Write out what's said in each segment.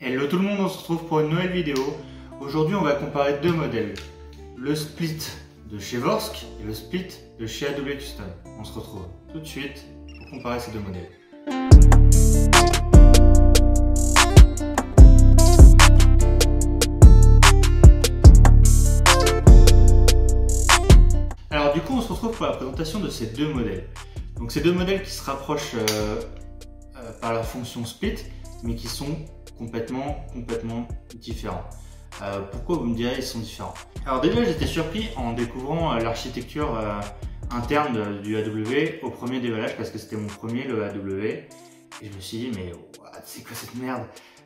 Hello tout le monde, on se retrouve pour une nouvelle vidéo. Aujourd'hui on va comparer deux modèles. Le split de chez Vorsk et le split de chez AW Custom. On se retrouve tout de suite pour comparer ces deux modèles. Alors du coup on se retrouve pour la présentation de ces deux modèles. Donc ces deux modèles qui se rapprochent par la fonction split mais qui sont complètement différents. Pourquoi vous me direz ils sont différents? Alors déjà j'étais surpris en découvrant l'architecture interne du AW au premier déballage parce que c'était mon premier le AW et je me suis dit mais c'est quoi cette merde?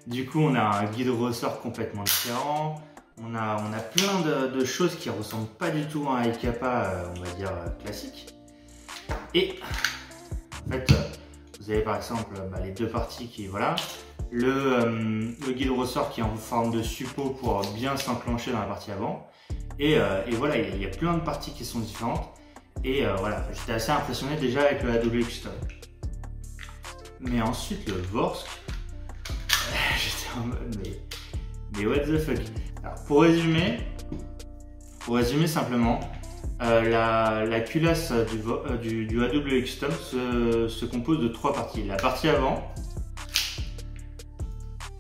Du coup on a un guide ressort complètement différent, on a plein de choses qui ressemblent pas du tout à un iCapa on va dire classique. Et en fait vous avez par exemple les deux parties qui voilà. Le guide ressort qui est en forme de suppôt pour bien s'enclencher dans la partie avant. Et voilà, il y a plein de parties qui sont différentes. Et voilà, j'étais assez impressionné déjà avec le AW Custom. Mais ensuite le Vorsk, j'étais en mode mais what the fuck. Alors, pour résumer simplement, la culasse du AW Custom se compose de trois parties. La partie avant,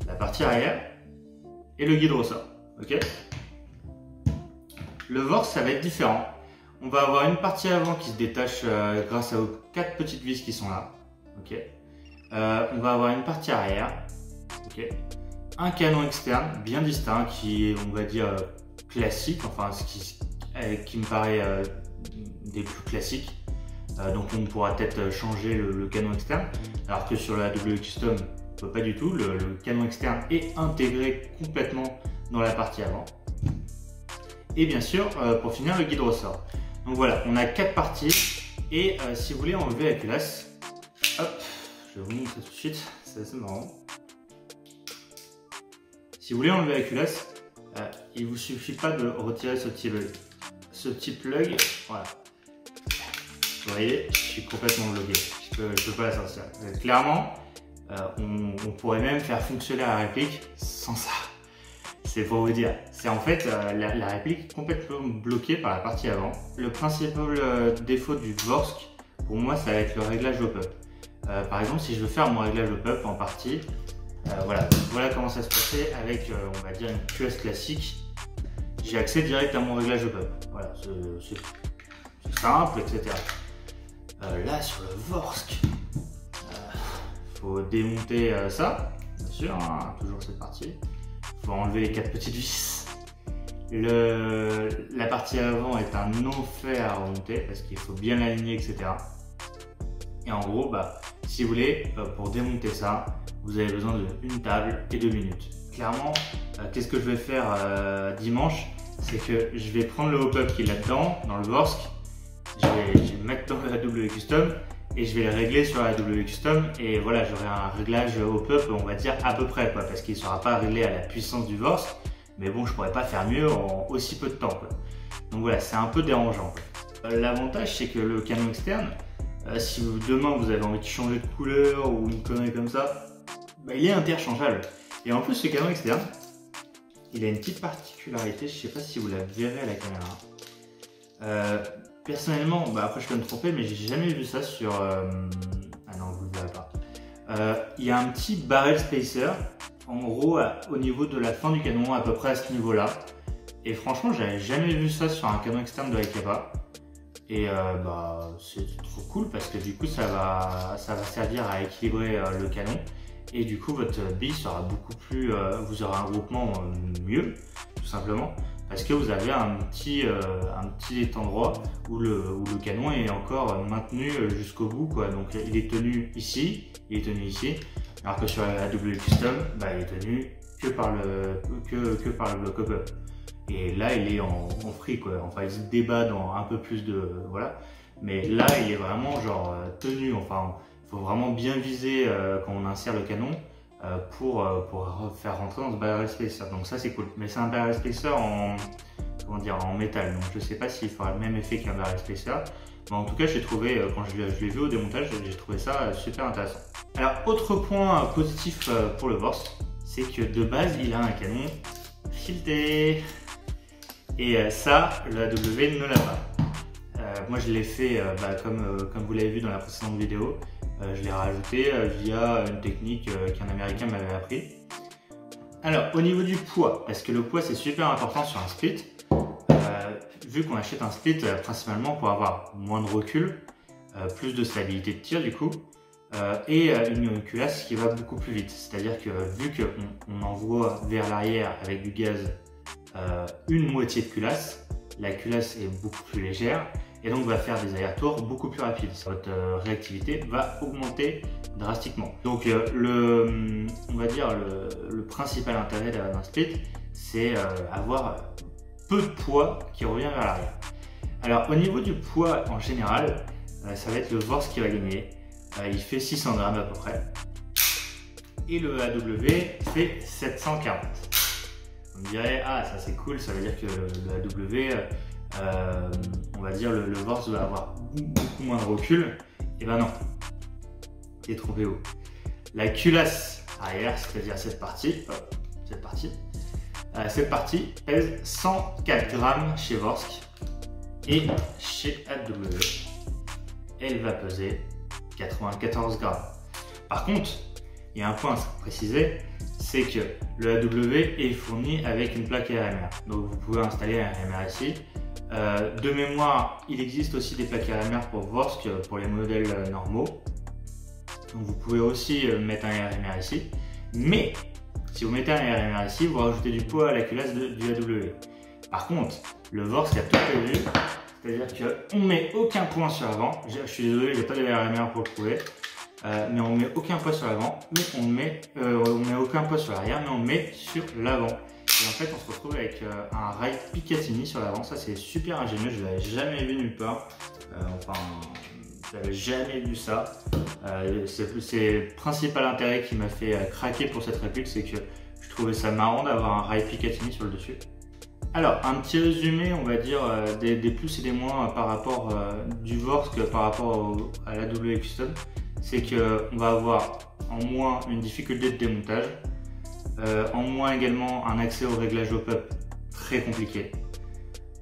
la partie arrière et le guide ressort. Ok. Le Vorsk ça va être différent. On va avoir une partie avant qui se détache grâce aux quatre petites vis qui sont là. Ok. On va avoir une partie arrière. Ok. Un canon externe bien distinct qui est on va dire classique, enfin ce qui me paraît des plus classiques. Donc on pourra peut-être changer le canon externe alors que sur le AW Custom pas du tout, le canon externe est intégré complètement dans la partie avant. Et bien sûr, pour finir, le guide ressort. Donc voilà, on a quatre parties. Et si vous voulez enlever la culasse, hop, je vais vous montrer tout de suite, c'est assez marrant. Si vous voulez enlever la culasse, il ne vous suffit pas de retirer ce petit plug. Voilà. Vous voyez, je suis complètement bloqué. Je peux pas la sortir. Clairement, on pourrait même faire fonctionner la réplique sans ça. C'est pour vous dire. C'est en fait la réplique complètement bloquée par la partie avant. Le principal défaut du Vorsk, pour moi, ça va être le réglage au pop. Par exemple, si je veux faire mon réglage au pop en partie, voilà comment ça se passait avec, on va dire, une QS classique. J'ai accès direct à mon réglage au pop. Voilà, c'est simple, etc. Là, sur le Vorsk, faut démonter ça, bien sûr, hein, toujours cette partie. Il faut enlever les quatre petites vis. La partie avant est un enfer à remonter parce qu'il faut bien l'aligner, etc. Et en gros, si vous voulez, pour démonter ça, vous avez besoin d'une table et 2 minutes. Clairement, qu'est-ce que je vais faire dimanche? C'est que je vais prendre le hop-up qui est là-dedans, dans le Vorsk. Je vais le mettre dans le AW Custom. Et je vais le régler sur la AW Custom et voilà, j'aurai un réglage au pop on va dire à peu près quoi, parce qu'il ne sera pas réglé à la puissance du Vorsk, mais bon je pourrais pas faire mieux en aussi peu de temps quoi. Donc voilà, c'est un peu dérangeant. L'avantage c'est que le canon externe, si demain vous avez envie de changer de couleur ou une connerie comme ça, il est interchangeable. Et en plus ce canon externe, il a une petite particularité, je sais pas si vous la verrez à la caméra. Personnellement, après je peux me tromper, mais j'ai jamais vu ça sur... Ah non, vous ne le verrez pas. Il y a un petit barrel spacer, en gros au niveau de la fin du canon, à peu près à ce niveau-là. Et franchement, j'avais jamais vu ça sur un canon externe de iCapa. Et c'est trop cool parce que du coup, ça va servir à équilibrer le canon. Et du coup, votre bille sera beaucoup plus... vous aurez un groupement mieux, tout simplement. Parce que vous avez un petit endroit où le canon est encore maintenu jusqu'au bout quoi. Donc il est tenu ici, il est tenu ici, alors que sur la AW Custom, il est tenu que par le bloc up. Et là il est en free quoi. Enfin il se débat dans un peu plus de voilà, mais là il est vraiment genre tenu. Enfin il faut vraiment bien viser quand on insère le canon. Pour faire rentrer dans ce barrel spacer. Donc ça c'est cool. Mais c'est un barrel spacer en métal. Donc je sais pas s'il fera le même effet qu'un barrel spacer. Mais en tout cas j'ai trouvé, quand je l'ai vu au démontage, j'ai trouvé ça super intéressant. Alors autre point positif pour le Vorsk, c'est que de base, il a un canon fileté. Et ça, le AW ne l'a pas. Moi, je l'ai fait, comme vous l'avez vu dans la précédente vidéo, je l'ai rajouté via une technique qu'un Américain m'avait appris. Alors, au niveau du poids, parce que le poids, c'est super important sur un split, vu qu'on achète un split principalement pour avoir moins de recul, plus de stabilité de tir du coup, et une culasse qui va beaucoup plus vite. C'est-à-dire que vu qu'on envoie vers l'arrière avec du gaz une moitié de culasse, la culasse est beaucoup plus légère et donc va faire des allers-retours beaucoup plus rapides. Votre réactivité va augmenter drastiquement. Donc on va dire le principal intérêt d'un split, c'est avoir peu de poids qui revient vers l'arrière. Alors au niveau du poids en général, ça va être le Vorsk qui va gagner. Il fait 600 grammes à peu près. Et le AW fait 740. On me dirait, ah ça c'est cool, ça veut dire que le AW, on va dire le Vorsk va avoir beaucoup moins de recul. Et ben non, il est trop haut. La culasse arrière, c'est-à-dire cette partie pèse 104 grammes chez Vorsk. Et chez AW, elle va peser 94 grammes. Par contre, il y a un point à préciser, c'est que le AW est fourni avec une plaque RMR. Donc vous pouvez installer un RMR ici. De mémoire, il existe aussi des plaques RMR pour Vorsk, pour les modèles normaux. Donc vous pouvez aussi mettre un RMR ici. Mais si vous mettez un RMR ici, vous rajoutez du poids à la culasse du AW. Par contre, le Vorsk a tout prévu. C'est-à-dire qu'on ne met aucun point sur l'avant. Je suis désolé, je n'ai pas de RMR pour le trouver. Mais on ne met aucun poids sur l'avant, mais on met aucun poids sur l'arrière, mais on le met sur l'avant. Et en fait, on se retrouve avec un rail Picatinny sur l'avant. Ça, c'est super ingénieux. Je ne l'avais jamais vu nulle part. Je n'avais jamais vu ça. C'est le principal intérêt qui m'a fait craquer pour cette réplique, c'est que je trouvais ça marrant d'avoir un rail Picatinny sur le dessus. Alors, un petit résumé, on va dire, des plus et des moins par rapport du Vorsk par rapport à l'AW Custom. C'est qu'on va avoir en moins une difficulté de démontage, en moins également un accès au réglage au pop très compliqué,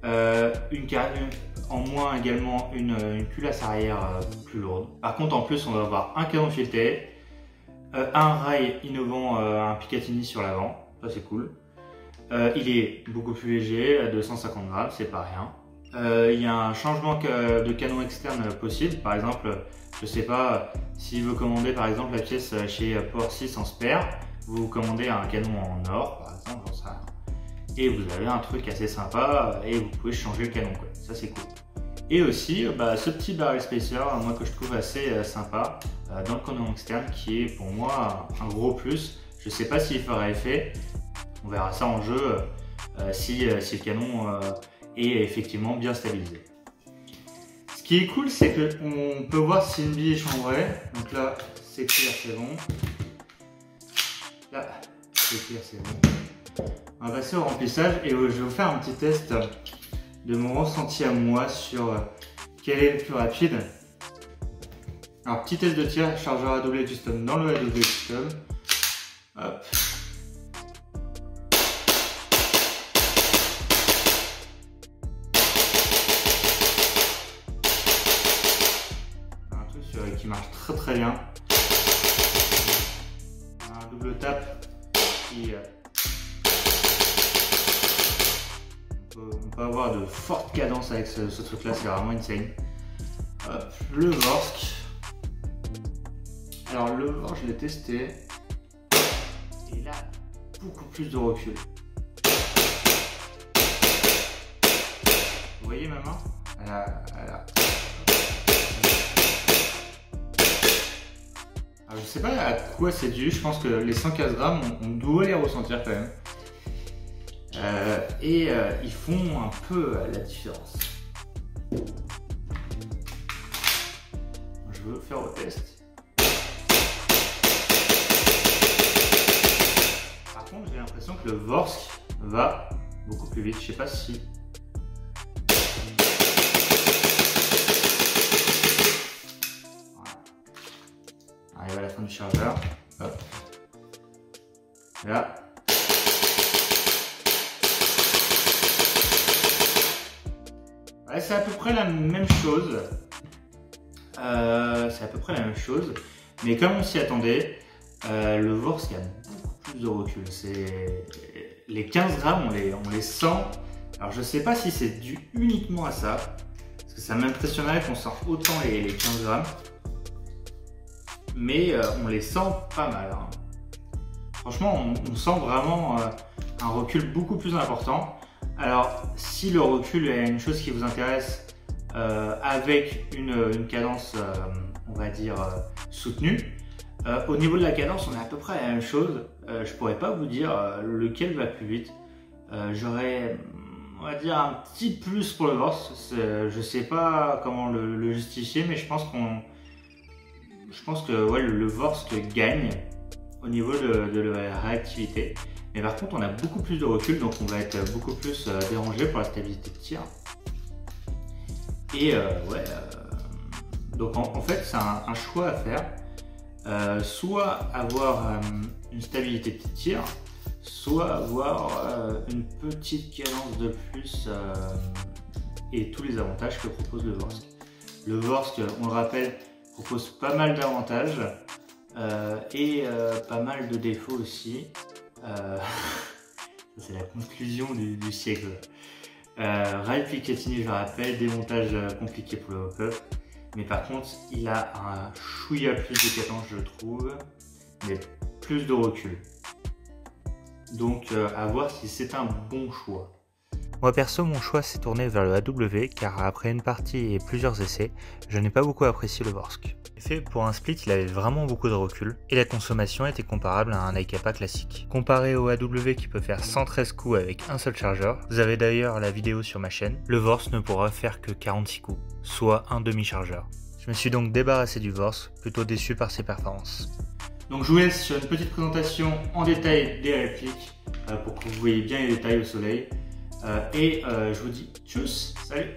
en moins également une culasse arrière plus lourde. Par contre, en plus, on va avoir un canon fileté, un rail innovant, un Picatinny sur l'avant, ça c'est cool. Il est beaucoup plus léger, à 250 grammes, c'est pas rien. Il y a un changement de canon externe possible, par exemple, je sais pas, si vous commandez par exemple la pièce chez Power 6 en spare, vous commandez un canon en or par exemple, ça, et vous avez un truc assez sympa et vous pouvez changer le canon, quoi. Ça c'est cool. Et aussi ce petit barrel spacer, moi que je trouve assez sympa dans le canon externe, qui est pour moi un gros plus. Je sais pas s'il fera effet, on verra ça en jeu si le canon est effectivement bien stabilisé. Ce qui est cool, c'est qu'on peut voir si une bille est chambrée. Donc là, c'est clair, c'est bon. Là, c'est clair, c'est bon. On va passer au remplissage et je vais vous faire un petit test de mon ressenti à moi sur quel est le plus rapide. Alors, petit test de tir, chargeur AW Custom dans le AW Custom. Hop. Qui marche très bien. Un double tap qui on peut avoir de fortes cadences avec ce truc là, c'est vraiment insane. Hop, le Vorsk. Alors le Vorsk, je l'ai testé et il a beaucoup plus de recul. Vous voyez ma main, elle a Alors, je sais pas à quoi c'est dû, je pense que les 115 grammes, on doit les ressentir quand même. Ils font un peu la différence. Je veux faire au test. Par contre, j'ai l'impression que le Vorsk va beaucoup plus vite. Je sais pas si... Arrive à la fin du chargeur. Hop. Là. Ouais, c'est à peu près la même chose. Mais comme on s'y attendait, le Vorsk a beaucoup plus de recul. Les 15 grammes, on les sent. Alors je sais pas si c'est dû uniquement à ça, parce que ça m'impressionnerait qu'on sente autant les 15 grammes. Mais on les sent pas mal. Hein. Franchement, on sent vraiment un recul beaucoup plus important. Alors, si le recul est une chose qui vous intéresse avec une cadence, on va dire, soutenue, au niveau de la cadence, on est à peu près à la même chose. Je pourrais pas vous dire lequel va plus vite. J'aurais, on va dire, un petit plus pour le Vorsk. Je sais pas comment le justifier, mais je pense que ouais, le Vorsk gagne au niveau de la réactivité. Mais par contre, on a beaucoup plus de recul, donc on va être beaucoup plus dérangé pour la stabilité de tir. Et donc en fait, c'est un choix à faire. Soit avoir une stabilité de tir, soit avoir une petite cadence de plus et tous les avantages que propose le Vorsk. Le Vorsk, on le rappelle, propose pas mal d'avantages et pas mal de défauts aussi. C'est la conclusion du siècle. Rail Picatinny, je le rappelle, démontage compliqué pour le hop-up. Mais par contre, il a un chouïa plus de cadence, je trouve, mais plus de recul. Donc à voir si c'est un bon choix. Moi perso, mon choix s'est tourné vers le AW car après une partie et plusieurs essais, je n'ai pas beaucoup apprécié le Vorsk. Fait pour un split, il avait vraiment beaucoup de recul et la consommation était comparable à un Aikapa classique. Comparé au AW qui peut faire 113 coups avec un seul chargeur, vous avez d'ailleurs la vidéo sur ma chaîne, le Vorsk ne pourra faire que 46 coups, soit un demi-chargeur. Je me suis donc débarrassé du Vorsk, plutôt déçu par ses performances. Donc je vous laisse sur une petite présentation en détail des répliques pour que vous voyez bien les détails au soleil. Je vous dis tchuss, salut!